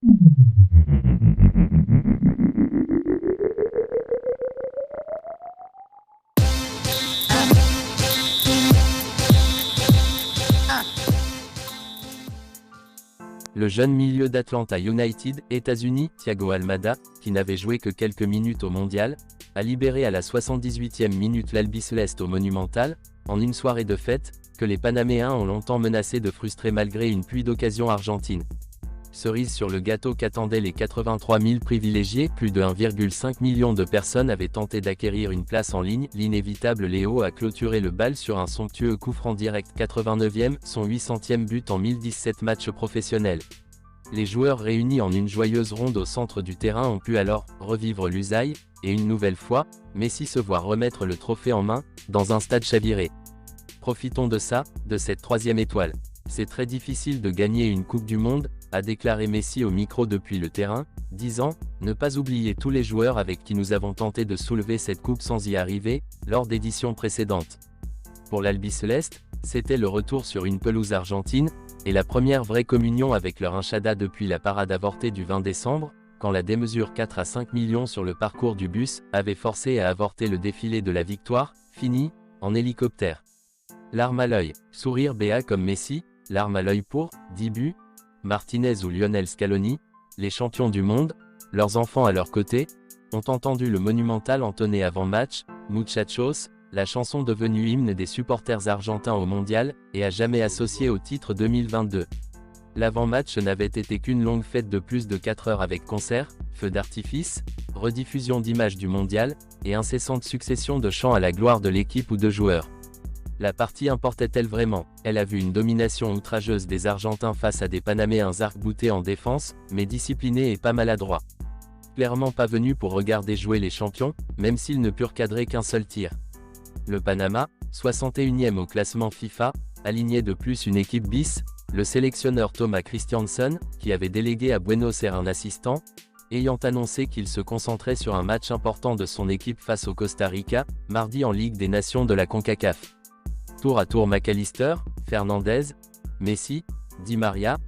Le jeune milieu d'Atlanta United, États-Unis, Thiago Almada, qui n'avait joué que quelques minutes au mondial, a libéré à la 78e minute l'Albiceleste au Monumental, en une soirée de fête, que les Panaméens ont longtemps menacé de frustrer malgré une pluie d'occasions argentines. Cerise sur le gâteau qu'attendaient les 83 000 privilégiés, plus de 1,5 million de personnes avaient tenté d'acquérir une place en ligne. L'inévitable Léo a clôturé le bal sur un somptueux coup franc direct 89e, son 800e but en 1017 matchs professionnels. Les joueurs réunis en une joyeuse ronde au centre du terrain ont pu alors revivre l'usaille, et une nouvelle fois, Messi se voit remettre le trophée en main, dans un stade chaviré. Profitons de ça, de cette troisième étoile. C'est très difficile de gagner une Coupe du Monde, a déclaré Messi au micro depuis le terrain, disant « Ne pas oublier tous les joueurs avec qui nous avons tenté de soulever cette coupe sans y arriver, lors d'éditions précédentes. » Pour l'Albiceleste, c'était le retour sur une pelouse argentine, et la première vraie communion avec leur inchada depuis la parade avortée du 20 décembre, quand la démesure 4 à 5 millions sur le parcours du bus avait forcé à avorter le défilé de la victoire, fini, en hélicoptère. Larme à l'œil, sourire béat comme Messi, larme à l'œil pour, 10 buts, Martinez ou Lionel Scaloni, les champions du monde, leurs enfants à leur côté, ont entendu le Monumental entonner avant match, Muchachos, la chanson devenue hymne des supporters argentins au mondial, et à jamais associée au titre 2022. L'avant-match n'avait été qu'une longue fête de plus de 4 heures avec concerts, feux d'artifice, rediffusion d'images du mondial, et incessante succession de chants à la gloire de l'équipe ou de joueurs. La partie importait-elle vraiment? Elle a vu une domination outrageuse des Argentins face à des Panaméens arc-boutés en défense, mais disciplinés et pas maladroits. Clairement pas venus pour regarder jouer les champions, même s'ils ne purent cadrer qu'un seul tir. Le Panama, 61e au classement FIFA, alignait de plus une équipe bis, le sélectionneur Thomas Christiansen, qui avait délégué à Buenos Aires un assistant, ayant annoncé qu'il se concentrait sur un match important de son équipe face au Costa Rica, mardi en Ligue des Nations de la CONCACAF. Tour à tour McAllister, Fernandez, Messi, Di Maria,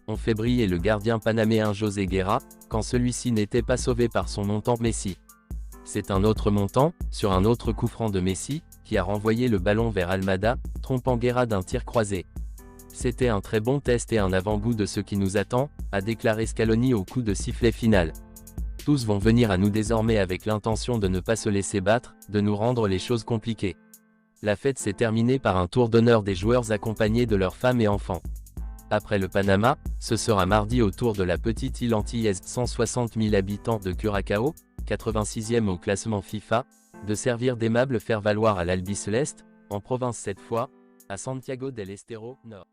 ont fait briller le gardien panaméen José Guerra, quand celui-ci n'était pas sauvé par son montant Messi. C'est un autre montant, sur un autre coup franc de Messi, qui a renvoyé le ballon vers Almada, trompant Guerra d'un tir croisé. C'était un très bon test et un avant-goût de ce qui nous attend, a déclaré Scaloni au coup de sifflet final. Tous vont venir à nous désormais avec l'intention de ne pas se laisser battre, de nous rendre les choses compliquées. La fête s'est terminée par un tour d'honneur des joueurs accompagnés de leurs femmes et enfants. Après le Panama, ce sera mardi au tour de la petite île antillaise 160 000 habitants de Curaçao, 86e au classement FIFA, de servir d'aimable faire-valoir à l'Albiceleste, en province cette fois, à Santiago del Estero, Nord.